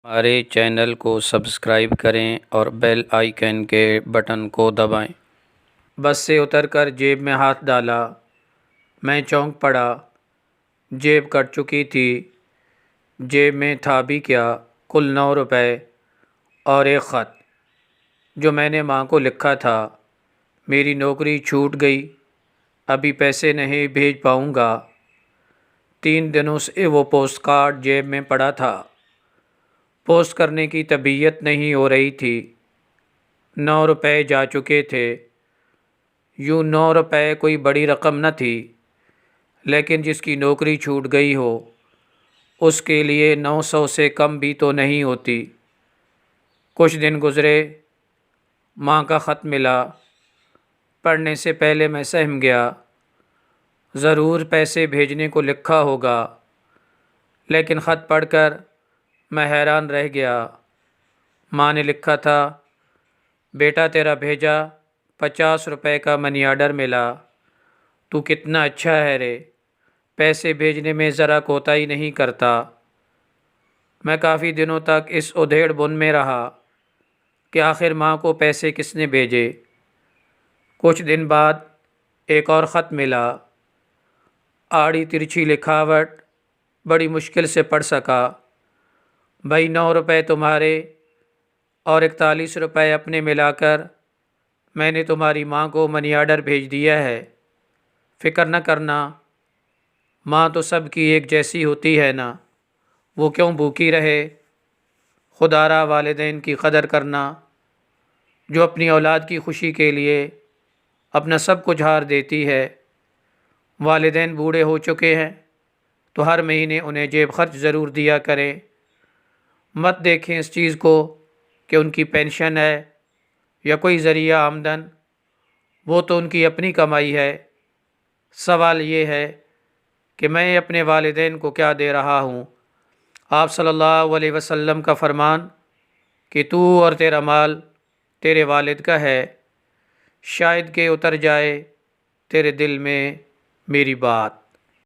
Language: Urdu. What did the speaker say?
ہمارے چینل کو سبسکرائب کریں اور بیل آئیکن کے بٹن کو دبائیں۔ بس سے اتر کر جیب میں ہاتھ ڈالا۔ میں چونک پڑا، جیب کٹ چکی تھی۔ جیب میں تھا بھی کیا، کل 9 روپے اور ایک خط جو میں نے ماں کو لکھا تھا۔ میری نوکری چھوٹ گئی، ابھی پیسے نہیں بھیج پاؤں گا۔ 3 دنوں سے وہ پوسٹ کارڈ جیب میں پڑا تھا۔ پوسٹ کرنے کی طبیعت نہیں ہو رہی تھی۔ 9 روپے جا چکے تھے۔ یوں 9 روپے کوئی بڑی رقم نہ تھی، لیکن جس کی نوکری چھوٹ گئی ہو اس کے لیے 900 سے کم بھی تو نہیں ہوتی۔ کچھ دن گزرے، ماں کا خط ملا۔ پڑھنے سے پہلے میں سہم گیا، ضرور پیسے بھیجنے کو لکھا ہوگا، لیکن خط پڑھ کر میں حیران رہ گیا۔ ماں نے لکھا تھا، بیٹا تیرا بھیجا 50 روپے کا منی آرڈر ملا۔ تو کتنا اچھا ہے رے، پیسے بھیجنے میں ذرا کوتاہی نہیں کرتا۔ میں کافی دنوں تک اس ادھیڑ بن میں رہا کہ آخر ماں کو پیسے کس نے بھیجے۔ کچھ دن بعد ایک اور خط ملا۔ آڑی ترچھی لکھاوٹ، بڑی مشکل سے پڑھ سکا۔ بھائی 9 روپے تمہارے اور 41 روپے اپنے ملا کر میں نے تمہاری ماں کو منی آرڈر بھیج دیا ہے۔ فکر نہ کرنا، ماں تو سب کی ایک جیسی ہوتی ہے نا، وہ کیوں بھوکی رہے۔ خدا را والدین کی قدر کرنا، جو اپنی اولاد کی خوشی کے لیے اپنا سب کچھ ہار دیتی ہے۔ والدین بوڑھے ہو چکے ہیں تو ہر مہینے انہیں جیب خرچ ضرور دیا کریں۔ مت دیکھیں اس چیز کو کہ ان کی پینشن ہے یا کوئی ذریعہ آمدن، وہ تو ان کی اپنی کمائی ہے۔ سوال یہ ہے کہ میں اپنے والدین کو کیا دے رہا ہوں۔ آپ صلی اللہ علیہ وسلم کا فرمان کہ تو اور تیرا مال تیرے والد کا ہے، شاید کہ اتر جائے تیرے دل میں میری بات۔